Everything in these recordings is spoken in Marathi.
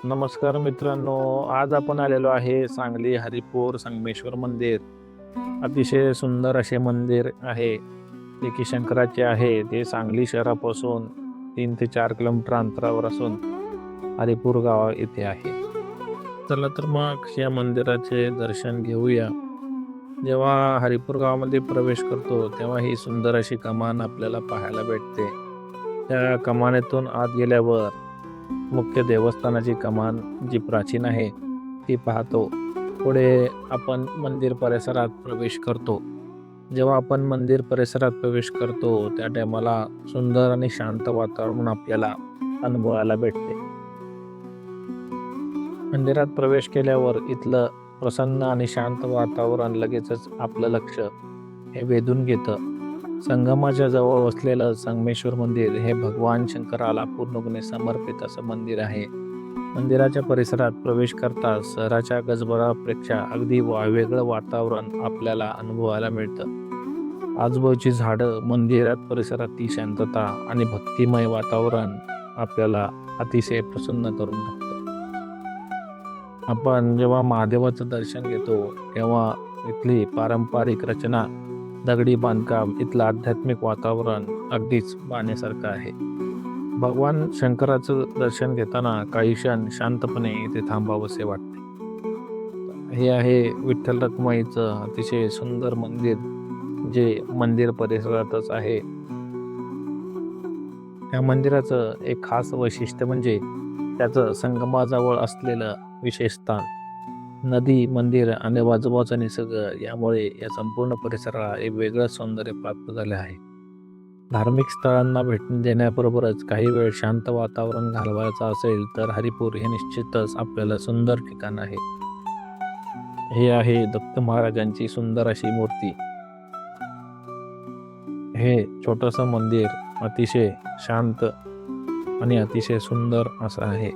नमस्कार मित्रांनो, आज आपण आलेलो आहे सांगली हरिपूर संगमेश्वर मंदिर. अतिशय सुंदर असे मंदिर आहे. ते की शंकराचे आहे. ते सांगली शहरापासून 3 ते 4 किलोमीटर अंतरावर असून हरिपूर गाव येथे आहे. चला तर मग या मंदिराचे दर्शन घेऊया. जेव्हा हरिपूर गावामध्ये प्रवेश करतो तेव्हा ही सुंदर अशी कमान आपल्याला पाहायला भेटते. त्या कमानीतून आत गेल्यावर मुख्य देवस्थानाची कमान जी प्राचीन आहे ती पाहतो. पुढे आपण मंदिर परिसरात प्रवेश करतो. जेव्हा आपण मंदिर परिसरात प्रवेश करतो त्या टायमाला सुंदर आणि शांत वातावरण आपल्याला अनुभवायला भेटते. मंदिरात प्रवेश केल्यावर इथलं प्रसन्न आणि शांत वातावरण लगेचच आपलं लक्ष हे वेधून घेतं. संगमाच्या जवळ वसलेलं संगमेश्वर मंदिर हे भगवान शंकराला पूर्णपणे समर्पित असं मंदिर आहे. मंदिराच्या परिसरात प्रवेश करता शहराच्या गजबजापेक्षा अगदी वेगळं वातावरण आपल्याला अनुभवायला मिळतं. आजूबाजूची झाडं, मंदिरात परिसरातील शांतता आणि भक्तिमय वातावरण आपल्याला अतिशय प्रसन्न करून टाकतं. आपण जेव्हा महादेवाचं दर्शन घेतो तेव्हा इथली पारंपरिक रचना, दगडी बांधकाम, इथलं आध्यात्मिक वातावरण अगदीच पाहण्यासारखं आहे. भगवान शंकराचं दर्शन घेताना काही क्षण शांतपणे इथे थांबावंसे वाटते. हे आहे विठ्ठल रखुमाईचं अतिशय सुंदर मंदिर, जे मंदिर परिसरातच आहे. या मंदिराचं एक खास वैशिष्ट्य म्हणजे त्याचं संगमाजवळ असलेलं विशेष स्थान. नदी, मंदिर आणि आजूबाजूचा निसर्ग यामुळे या संपूर्ण परिसराला एक वेगळं सौंदर्य प्राप्त झाले आहे. धार्मिक स्थळांना भेट देण्याबरोबरच काही वेळ शांत वातावरण घालवायचं असेल तर हरिपूर हे निश्चितच आपल्याला सुंदर ठिकाण आहे. हे आहे दत्त महाराजांची सुंदर अशी मूर्ती. हे छोटंसं मंदिर अतिशय शांत आणि अतिशय सुंदर असं आहे.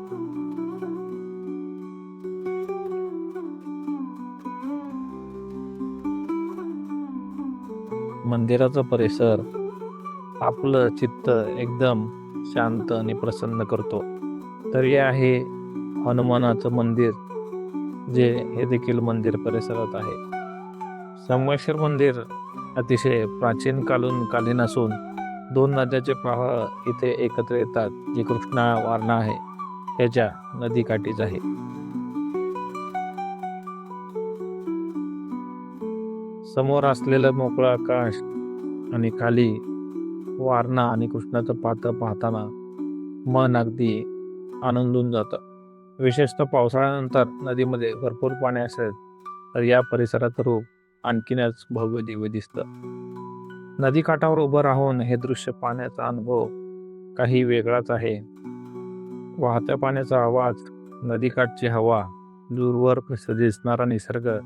मंदिराचा परिसर आपलं चित्त एकदम शांत आणि प्रसन्न करतो. तर हे आहे हनुमानाचं मंदिर, जे हे देखील मंदिर परिसरात आहे. संगमेश्वर मंदिर अतिशय प्राचीन कालीन असून 2 नद्याचे प्रवाह इथे एकत्र येतात, जी कृष्णा वारणा आहे त्याच्या नदीकाठीच आहे. समोर असलेलं मोकळं आकाश आणि खाली वारणा आणि कृष्णाचं पात्र पाहताना मन अगदी आनंदून जातं. विशेषतः पावसाळ्यानंतर नदीमध्ये भरपूर पाणी असेल तर या परिसराचं रूप आणखीनच भव्य दिव्य दिसतं. नदीकाठावर उभं राहून हे दृश्य पाहण्याचा अनुभव काही वेगळाच आहे. वाहत्या पाण्याचा आवाज, नदीकाठची हवा, दूरवर दिसणारा निसर्ग,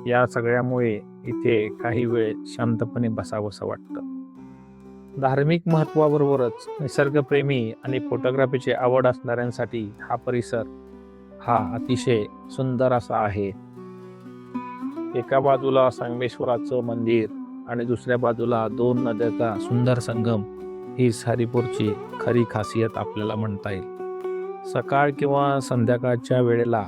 या सगळ्यामुळे इथे काही वेळ शांतपणे बसावंसं वाटतं. धार्मिक महत्त्वाबरोबरच निसर्गप्रेमी आणि फोटोग्राफीची आवड असणाऱ्यांसाठी हा परिसर हा अतिशय सुंदर असा आहे. एका बाजूला संगमेश्वराचं मंदिर आणि दुसऱ्या बाजूला 2 नद्याचा सुंदर संगम, ही हरिपूरची खरी खासियत आपल्याला म्हणता येईल. सकाळ किंवा संध्याकाळच्या वेळेला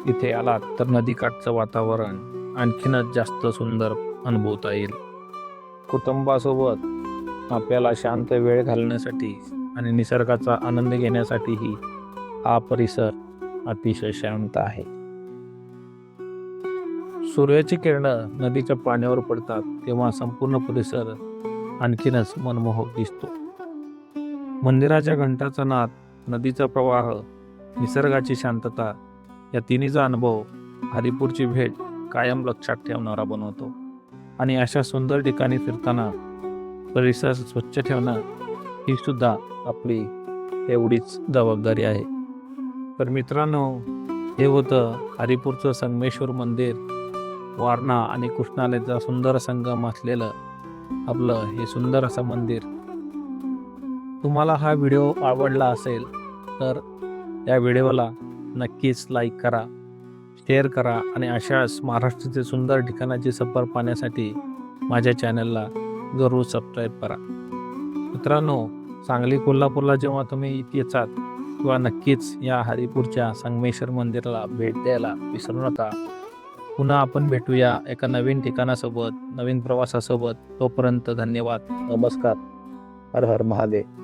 इथे आलात तर नदीकाठचं वातावरण आणखीनच जास्त सुंदर अनुभवता येईल. कुटुंबासोबत आपल्याला शांत वेळ घालवण्यासाठी आणि निसर्गाचा आनंद घेण्यासाठीही हा परिसर अतिशय शांत आहे. सूर्याची किरणं नदीच्या पाण्यावर पडतात तेव्हा संपूर्ण परिसर आणखीनच मनमोहक दिसतो. मंदिराच्या घंटाचा नाद, नदीचा प्रवाह, निसर्गाची शांतता, या तिन्हीचा अनुभव हरिपूरची भेट कायम लक्षात ठेवणारा बनवतो. आणि अशा सुंदर ठिकाणी फिरताना परिसर स्वच्छ ठेवणं ही सुद्धा आपली एवढीच जबाबदारी आहे. तर मित्रांनो, हे होतं हरिपूरचं संगमेश्वर मंदिर, वारणा आणि कृष्णा नदीचा सुंदर संगम असलेलं आपलं हे सुंदर असं मंदिर. तुम्हाला हा व्हिडिओ आवडला असेल तर या व्हिडिओला नक्कीच लाईक करा, शेअर करा आणि अशाच महाराष्ट्राचे सुंदर ठिकाणाची सफर पाहण्यासाठी माझ्या चॅनलला जरूर सबस्क्राईब करा. मित्रांनो, सांगली कोल्हापूरला जेव्हा तुम्ही येतात किंवा नक्कीच या हरिपूरच्या संगमेश्वर मंदिराला भेट द्यायला विसरू नका. पुन्हा आपण भेटूया एका नवीन ठिकाणासोबत, नवीन प्रवासासोबत. तोपर्यंत धन्यवाद. नमस्कार. हर हर महादेव.